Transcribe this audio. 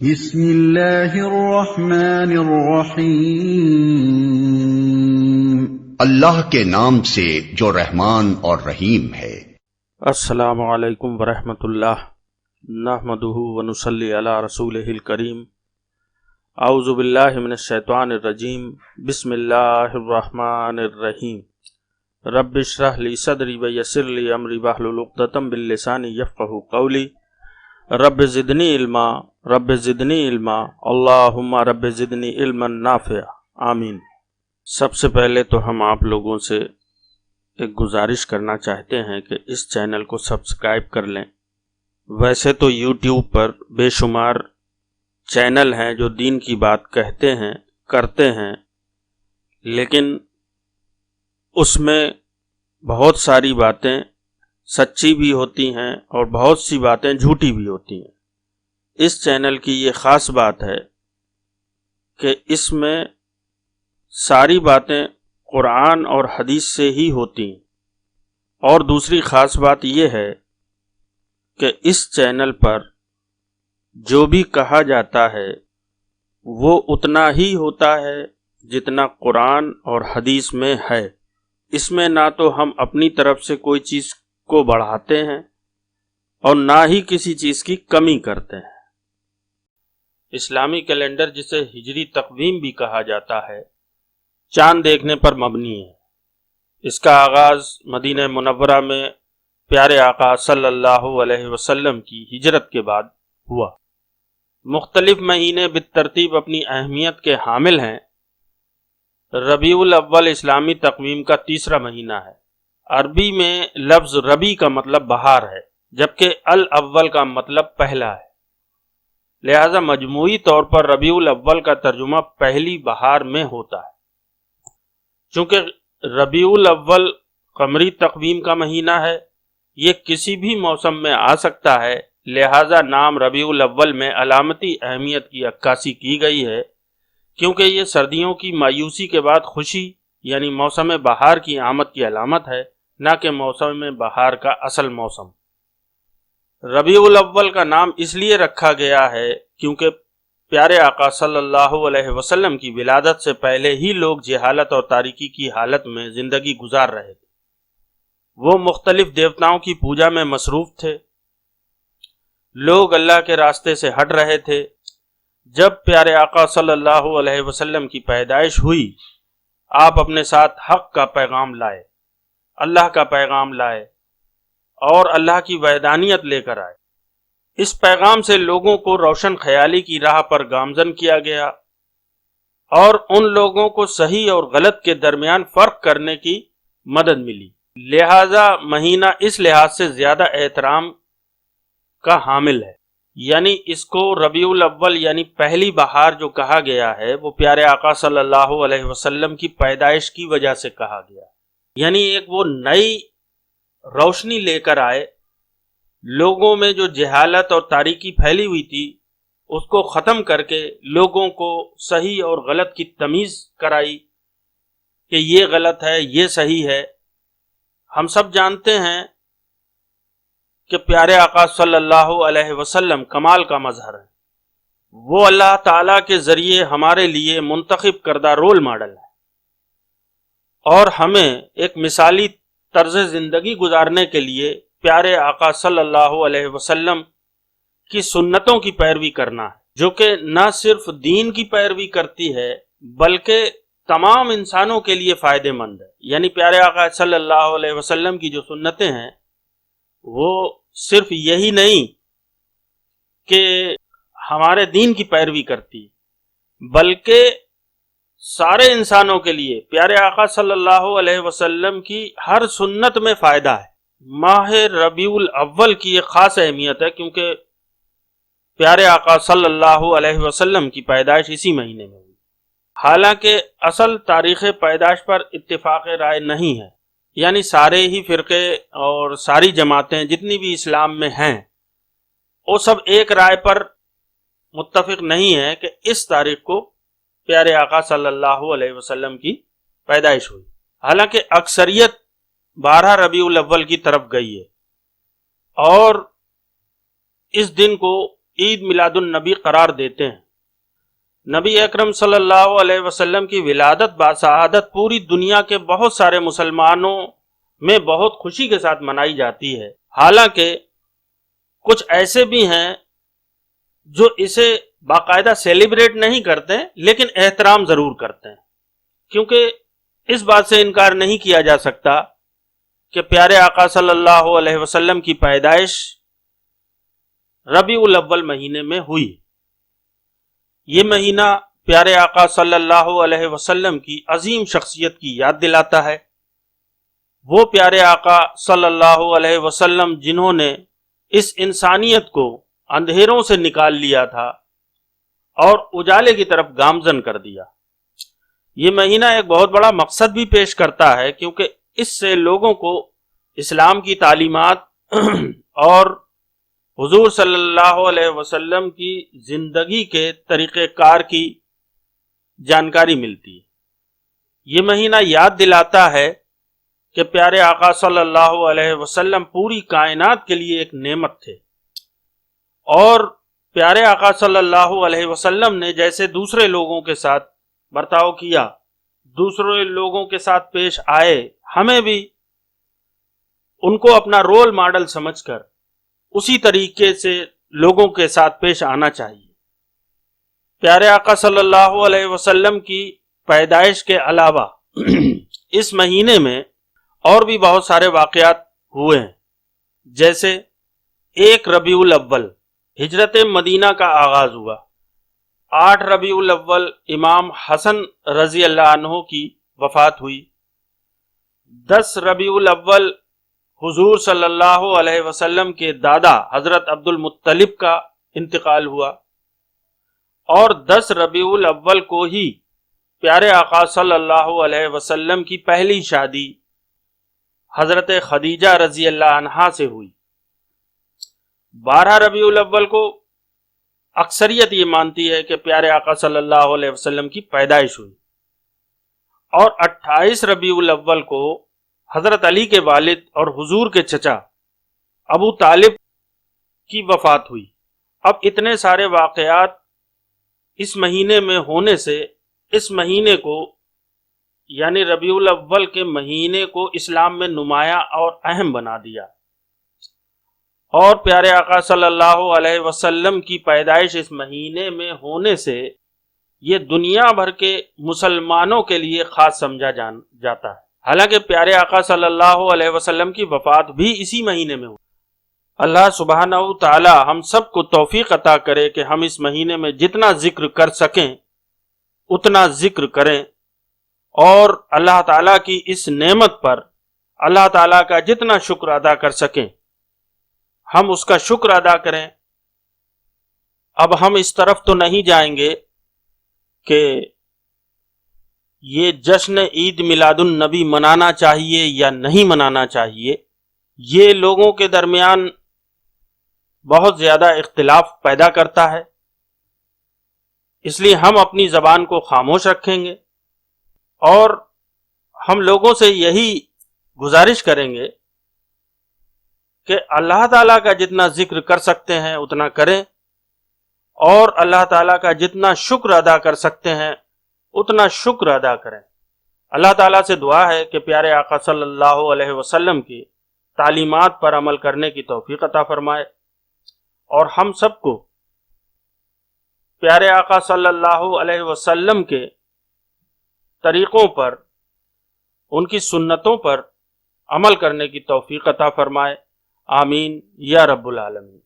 بسم اللہ الرحمن الرحیم۔ اللہ کے نام سے جو رحمان اور رحیم ہے۔ السلام علیکم ورحمۃ اللہ، نحمدہ ونصلی علی رسولہ الکریم۔ اعوذ باللہ من الشیطان الرجیم، بسم اللہ الرحمن الرحیم۔ رب اشرح لی صدری ویسر لی امری واحلل عقدۃ من لسانی یفقہوا قولی۔ رب زدنی علما، رب زدنی علما، اللہم رب زدنی علما نافعا، آمین۔ سب سے پہلے تو ہم آپ لوگوں سے ایک گزارش کرنا چاہتے ہیں کہ اس چینل کو سبسکرائب کر لیں۔ ویسے تو یوٹیوب پر بے شمار چینل ہیں جو دین کی بات کہتے ہیں، کرتے ہیں، لیکن اس میں بہت ساری باتیں سچی بھی ہوتی ہیں اور بہت سی باتیں جھوٹی بھی ہوتی ہیں۔ اس چینل کی یہ خاص بات ہے کہ اس میں ساری باتیں قرآن اور حدیث سے ہی ہوتی ہیں، اور دوسری خاص بات یہ ہے کہ اس چینل پر جو بھی کہا جاتا ہے وہ اتنا ہی ہوتا ہے جتنا قرآن اور حدیث میں ہے۔ اس میں نہ تو ہم اپنی طرف سے کوئی چیز کو بڑھاتے ہیں اور نہ ہی کسی چیز کی کمی کرتے ہیں۔ اسلامی کیلنڈر، جسے ہجری تقویم بھی کہا جاتا ہے، چاند دیکھنے پر مبنی ہے۔ اس کا آغاز مدینہ منورہ میں پیارے آقا صلی اللہ علیہ وسلم کی ہجرت کے بعد ہوا۔ مختلف مہینے بالترتیب اپنی اہمیت کے حامل ہیں۔ ربیع الاول اسلامی تقویم کا تیسرا مہینہ ہے۔ عربی میں لفظ ربیع کا مطلب بہار ہے، جبکہ الاول کا مطلب پہلا ہے، لہذا مجموعی طور پر ربیع الاول کا ترجمہ پہلی بہار میں ہوتا ہے۔ چونکہ ربیع الاول قمری تقویم کا مہینہ ہے، یہ کسی بھی موسم میں آ سکتا ہے، لہذا نام ربیع الاول میں علامتی اہمیت کی عکاسی کی گئی ہے، کیونکہ یہ سردیوں کی مایوسی کے بعد خوشی یعنی موسم بہار کی آمد کی علامت ہے، نہ کہ موسم بہار کا اصل موسم۔ ربیع الاول کا نام اس لیے رکھا گیا ہے کیونکہ پیارے آقا صلی اللہ علیہ وسلم کی ولادت سے پہلے ہی لوگ جہالت اور تاریکی کی حالت میں زندگی گزار رہے تھے۔ وہ مختلف دیوتاؤں کی پوجا میں مصروف تھے، لوگ اللہ کے راستے سے ہٹ رہے تھے۔ جب پیارے آقا صلی اللہ علیہ وسلم کی پیدائش ہوئی، آپ اپنے ساتھ حق کا پیغام لائے، اللہ کا پیغام لائے اور اللہ کی وحدانیت لے کر آئے۔ اس پیغام سے لوگوں کو روشن خیالی کی راہ پر گامزن کیا گیا اور ان لوگوں کو صحیح اور غلط کے درمیان فرق کرنے کی مدد ملی، لہذا مہینہ اس لحاظ سے زیادہ احترام کا حامل ہے۔ یعنی اس کو ربیع الاول یعنی پہلی بہار جو کہا گیا ہے، وہ پیارے آقا صلی اللہ علیہ وسلم کی پیدائش کی وجہ سے کہا گیا، یعنی ایک وہ نئی روشنی لے کر آئے، لوگوں میں جو جہالت اور تاریکی پھیلی ہوئی تھی اس کو ختم کر کے لوگوں کو صحیح اور غلط کی تمیز کرائی کہ یہ غلط ہے، یہ صحیح ہے۔ ہم سب جانتے ہیں کہ پیارے آقا صلی اللہ علیہ وسلم کمال کا مظہر ہے، وہ اللہ تعالیٰ کے ذریعے ہمارے لیے منتخب کردہ رول ماڈل ہے، اور ہمیں ایک مثالی طرز زندگی گزارنے کے لیے پیارے آقا صلی اللہ علیہ وسلم کی سنتوں کی پیروی کرنا ہے، جو کہ نہ صرف دین کی پیروی کرتی ہے بلکہ تمام انسانوں کے لیے فائدہ مند ہے۔ یعنی پیارے آقا صلی اللہ علیہ وسلم کی جو سنتیں ہیں وہ صرف یہی نہیں کہ ہمارے دین کی پیروی کرتی، بلکہ سارے انسانوں کے لیے پیارے آقا صلی اللہ علیہ وسلم کی ہر سنت میں فائدہ ہے۔ ماہ ربیع الاول کی ایک خاص اہمیت ہے کیونکہ پیارے آقا صلی اللہ علیہ وسلم کی پیدائش اسی مہینے میں ہوئی۔ حالانکہ اصل تاریخ پیدائش پر اتفاق رائے نہیں ہے، یعنی سارے ہی فرقے اور ساری جماعتیں جتنی بھی اسلام میں ہیں وہ سب ایک رائے پر متفق نہیں ہیں کہ اس تاریخ کو پیارے آقا صلی اللہ علیہ وسلم کی پیدائش ہوئی۔ حالانکہ اکثریت 12 ربیع الاول کی طرف گئی ہے اور اس دن کو عید میلاد النبی قرار دیتے ہیں۔ نبی اکرم صلی اللہ علیہ وسلم کی ولادت باسعادت پوری دنیا کے بہت سارے مسلمانوں میں بہت خوشی کے ساتھ منائی جاتی ہے، حالانکہ کچھ ایسے بھی ہیں جو اسے باقاعدہ سیلیبریٹ نہیں کرتے لیکن احترام ضرور کرتے ہیں، کیونکہ اس بات سے انکار نہیں کیا جا سکتا کہ پیارے آقا صلی اللہ علیہ وسلم کی پیدائش ربیع الاول مہینے میں ہوئی۔ یہ مہینہ پیارے آقا صلی اللہ علیہ وسلم کی عظیم شخصیت کی یاد دلاتا ہے۔ وہ پیارے آقا صلی اللہ علیہ وسلم جنہوں نے اس انسانیت کو اندھیروں سے نکال لیا تھا اور اجالے کی طرف گامزن کر دیا۔ یہ مہینہ ایک بہت بڑا مقصد بھی پیش کرتا ہے، کیونکہ اس سے لوگوں کو اسلام کی تعلیمات اور حضور صلی اللہ علیہ وسلم کی زندگی کے طریقہ کار کی جانکاری ملتی ہے۔ یہ مہینہ یاد دلاتا ہے کہ پیارے آقا صلی اللہ علیہ وسلم پوری کائنات کے لیے ایک نعمت تھے، اور پیارے آقا صلی اللہ علیہ وسلم نے جیسے دوسرے لوگوں کے ساتھ برتاؤ کیا، دوسرے لوگوں کے ساتھ پیش آئے، ہمیں بھی ان کو اپنا رول ماڈل سمجھ کر اسی طریقے سے لوگوں کے ساتھ پیش آنا چاہیے۔ پیارے آقا صلی اللہ علیہ وسلم کی پیدائش کے علاوہ اس مہینے میں اور بھی بہت سارے واقعات ہوئے ہیں، جیسے 1 ربیع الاول ہجرت مدینہ کا آغاز ہوا، 8 ربیع الاول امام حسن رضی اللہ عنہ کی وفات ہوئی، 10 ربیع الاول حضور صلی اللہ علیہ وسلم کے دادا حضرت عبد المطلب کا انتقال ہوا، اور 10 ربیع الاول کو ہی پیارے آقا صلی اللہ علیہ وسلم کی پہلی شادی حضرت خدیجہ رضی اللہ عنہا سے ہوئی۔ 12 ربیع الاول کو اکثریت یہ مانتی ہے کہ پیارے آقا صلی اللہ علیہ وسلم کی پیدائش ہوئی، اور 28 ربیع الاول کو حضرت علی کے والد اور حضور کے چچا ابو طالب کی وفات ہوئی۔ اب اتنے سارے واقعات اس مہینے میں ہونے سے اس مہینے کو یعنی ربیع الاول کے مہینے کو اسلام میں نمایاں اور اہم بنا دیا، اور پیارے آقا صلی اللہ علیہ وسلم کی پیدائش اس مہینے میں ہونے سے یہ دنیا بھر کے مسلمانوں کے لیے خاص سمجھا جاتا ہے، حالانکہ پیارے آقا صلی اللہ علیہ وسلم کی وفات بھی اسی مہینے میں ہوئی۔ اللہ سبحانہ تعالی ہم سب کو توفیق عطا کرے کہ ہم اس مہینے میں جتنا ذکر کر سکیں اتنا ذکر کریں، اور اللہ تعالیٰ کی اس نعمت پر اللہ تعالیٰ کا جتنا شکر ادا کر سکیں ہم اس کا شکر ادا کریں۔ اب ہم اس طرف تو نہیں جائیں گے کہ یہ جشن عید میلاد النبی منانا چاہیے یا نہیں منانا چاہیے، یہ لوگوں کے درمیان بہت زیادہ اختلاف پیدا کرتا ہے، اس لیے ہم اپنی زبان کو خاموش رکھیں گے، اور ہم لوگوں سے یہی گزارش کریں گے کہ اللہ تعالیٰ کا جتنا ذکر کر سکتے ہیں اتنا کریں، اور اللہ تعالیٰ کا جتنا شکر ادا کر سکتے ہیں اتنا شکر ادا کریں۔ اللہ تعالیٰ سے دعا ہے کہ پیارے آقا صلی اللہ علیہ وسلم کی تعلیمات پر عمل کرنے کی توفیق عطا فرمائے، اور ہم سب کو پیارے آقا صلی اللہ علیہ وسلم کے طریقوں پر، ان کی سنتوں پر عمل کرنے کی توفیق عطا فرمائے۔ آمین یا رب العالمین۔